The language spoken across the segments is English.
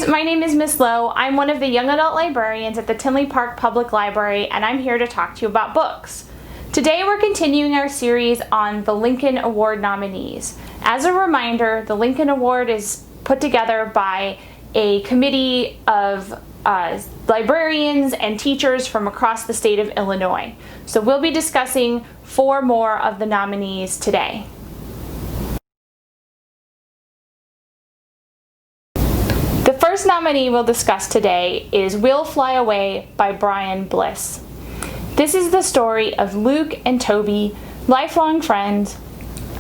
guys, my name is Miss Lowe. I'm one of the young adult librarians at the Tinley Park Public Library, and I'm here to talk to you about books. Today we're continuing our series on the Lincoln Award nominees. As a reminder, the Lincoln Award is put together by a committee of librarians and teachers from across the state of Illinois. So we'll be discussing 4 more of the nominees today. The first nominee we'll discuss today is We'll Fly Away by Brian Bliss. This is the story of Luke and Toby, lifelong friends,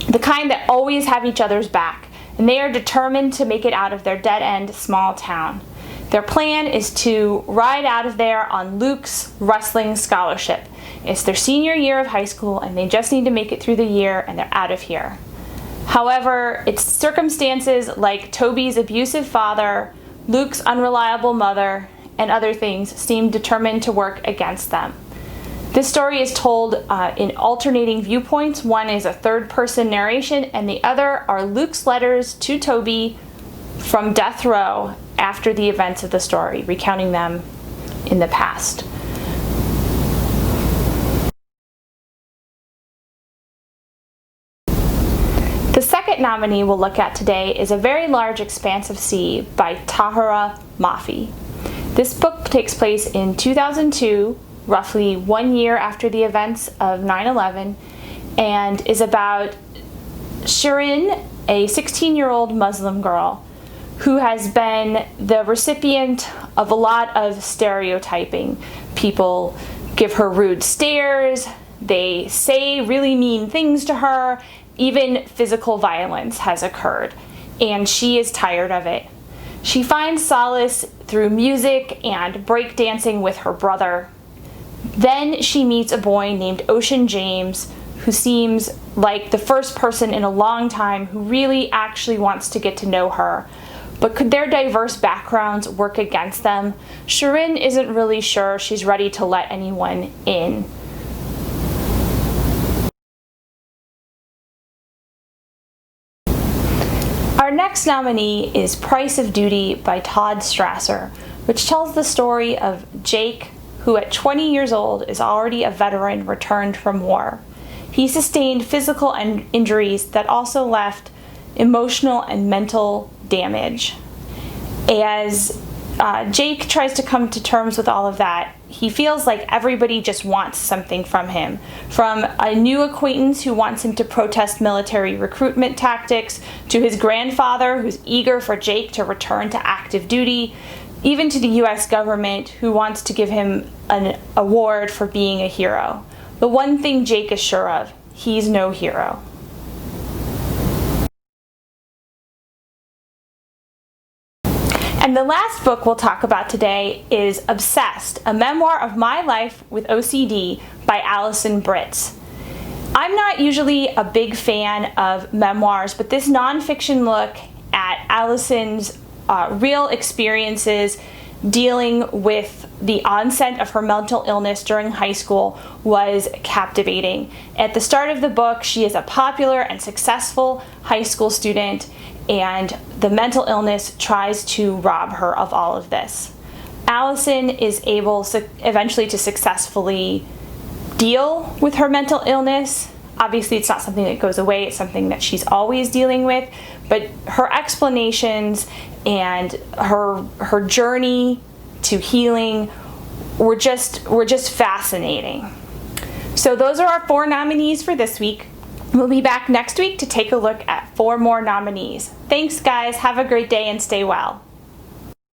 the kind that always have each other's back, and they are determined to make it out of their dead-end small town. Their plan is to ride out of there on Luke's wrestling scholarship. It's their senior year of high school, and they just need to make it through the year, and they're out of here. However, it's circumstances like Toby's abusive father, Luke's unreliable mother, and other things seem determined to work against them. This story is told in alternating viewpoints. One is a third-person narration, and the other are Luke's letters to Toby from death row after the events of the story, recounting them in the past. The second nominee we'll look at today is A Very Large Expanse of Sea by Tahira Mafi. This book takes place in 2002, roughly 1 year after the events of 9/11, and is about Shirin, a 16-year-old Muslim girl who has been the recipient of a lot of stereotyping. People give her rude stares, they say really mean things to her, even physical violence has occurred, and she is tired of it. She finds solace through music and breakdancing with her brother. Then she meets a boy named Ocean James, who seems like the first person in a long time who really actually wants to get to know her. But could their diverse backgrounds work against them? Shirin isn't really sure she's ready to let anyone in. Our next nominee is Price of Duty by Todd Strasser, which tells the story of Jake, who at 20 years old is already a veteran returned from war. He sustained physical injuries that also left emotional and mental damage. As Jake tries to come to terms with all of that, he feels like everybody just wants something from him. From a new acquaintance who wants him to protest military recruitment tactics, to his grandfather who's eager for Jake to return to active duty, even to the US government who wants to give him an award for being a hero. The one thing Jake is sure of, he's no hero. And the last book we'll talk about today is Obsessed, a memoir of my life with OCD by Allison Britz. I'm not usually a big fan of memoirs, but this nonfiction look at Allison's real experiences dealing with the onset of her mental illness during high school was captivating. At the start of the book, she is a popular and successful high school student, and the mental illness tries to rob her of all of this. Allison is able eventually to successfully deal with her mental illness. Obviously, it's not something that goes away, it's something that she's always dealing with, but her explanations and her journey to healing were just fascinating. So those are our 4 nominees for this week. We'll be back next week to take a look at 4 more nominees. Thanks, guys. Have a great day and stay well.